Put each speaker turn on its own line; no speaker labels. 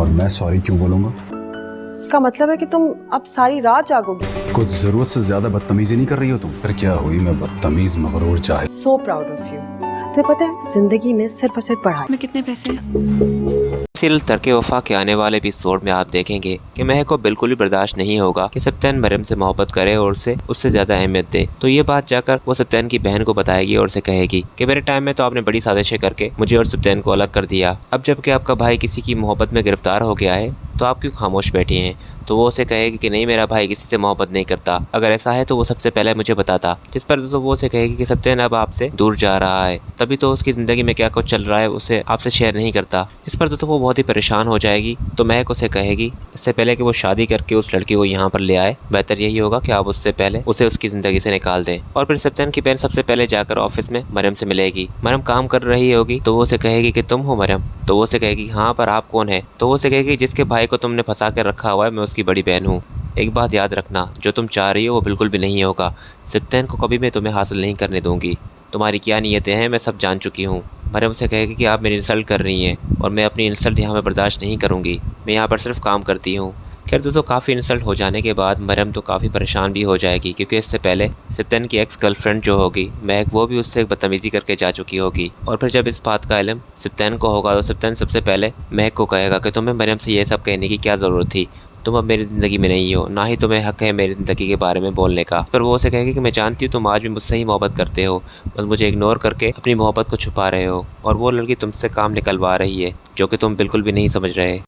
और मैं सॉरी क्यों बोलूंगा?
इसका मतलब है कि तुम अब सारी रात जागोगी।
कुछ जरूरत से ज्यादा बदतमीजी नहीं कर रही हो तुम? फिर क्या हुई, मैं बदतमीज मगरूर जाहिल।
So proud of you. तुम्हें पता है जिंदगी में सिर्फ और सिर्फ पढ़ाई।
में कितने पैसे हैं?
सीरियल तरके वफा के आने वाले एपिसोड में आप देखेंगे कि महक को बिल्कुल भी बर्दाश्त नहीं होगा कि सप्तान मरियम से मोहब्बत करे और उससे ज्यादा अहमियत दे। तो ये बात जाकर वो सप्तान की बहन को बताएगी और उसे कहेगी कि मेरे टाइम में तो आपने बड़ी साजिशें करके मुझे और सप्तान को अलग कर दिया, अब जबकि आपका भाई किसी की मोहब्बत में गिरफ्तार हो गया है तो आप क्यों खामोश बैठी हैं। तो वो उसे कहेगी कि नहीं, मेरा भाई किसी से मोहब्बत नहीं करता, अगर ऐसा है तो वो सबसे पहले मुझे बताता। जिस पर दोस्तों वो उसे कहेगी कि सप्तान अब आपसे दूर जा रहा है, तभी तो उसकी ज़िंदगी में क्या कुछ चल रहा है उसे आपसे शेयर नहीं करता। जिस पर दोस्तों वो बहुत ही परेशान हो जाएगी। तो महक उसे कहेगी इससे पहले कि वो शादी करके उस लड़की को यहाँ पर ले आए, बेहतर यही होगा कि आप उससे पहले उसे उसकी ज़िंदगी से निकाल दें। और फिर सप्तान की बहन सबसे पहले जाकर ऑफिस में मरियम से मिलेगी। मरियम काम कर रही होगी तो वो उसे कहेगी कि तुम हो मरियम? तो वो उसे कहेगी हाँ, पर आप कौन है? तो वो उसे कहेगी जिसके भाई को तुमने फंसा कर रखा हुआ है, मैं उसकी बड़ी बहन हूँ। एक बात याद रखना, जो तुम चाह रही हो वो बिल्कुल भी नहीं होगा। सप्तान को कभी मैं तुम्हें हासिल नहीं करने दूंगी। तुम्हारी क्या नीयतें हैं मैं सब जान चुकी हूँ। मरियम से कहेगी कि आप मेरी इंसल्ट कर रही हैं और मैं अपनी इंसल्ट यहाँ पर बर्दाश्त नहीं करूँगी, मैं यहाँ पर सिर्फ काम करती हूँ। खैर दोस्तों, काफ़ी इंसल्ट हो जाने के बाद मरियम तो काफ़ी परेशान भी हो जाएगी, क्योंकि इससे पहले सप्तान की एक्स गर्लफ्रेंड जो होगी महक, वो भी उससे बदतमीजी करके जा चुकी होगी। और फिर जब इस बात का इल्म सप्तान को होगा तो सप्तान सबसे पहले महक को कहेगा कि तुम्हें मरियम से ये सब कहने की क्या ज़रूरत थी, तुम अब मेरी ज़िंदगी में नहीं हो, ना ही तुम्हें हक है मेरी ज़िंदगी के बारे में बोलने का। पर वो उसे कहेगी कि मैं जानती हूँ तुम आज भी मुझसे ही मोहब्बत करते हो, बस मुझे इग्नोर करके अपनी मोहब्बत को छुपा रहे हो, और वो लड़की तुमसे काम निकलवा रही है जो कि तुम बिल्कुल भी नहीं समझ रहे।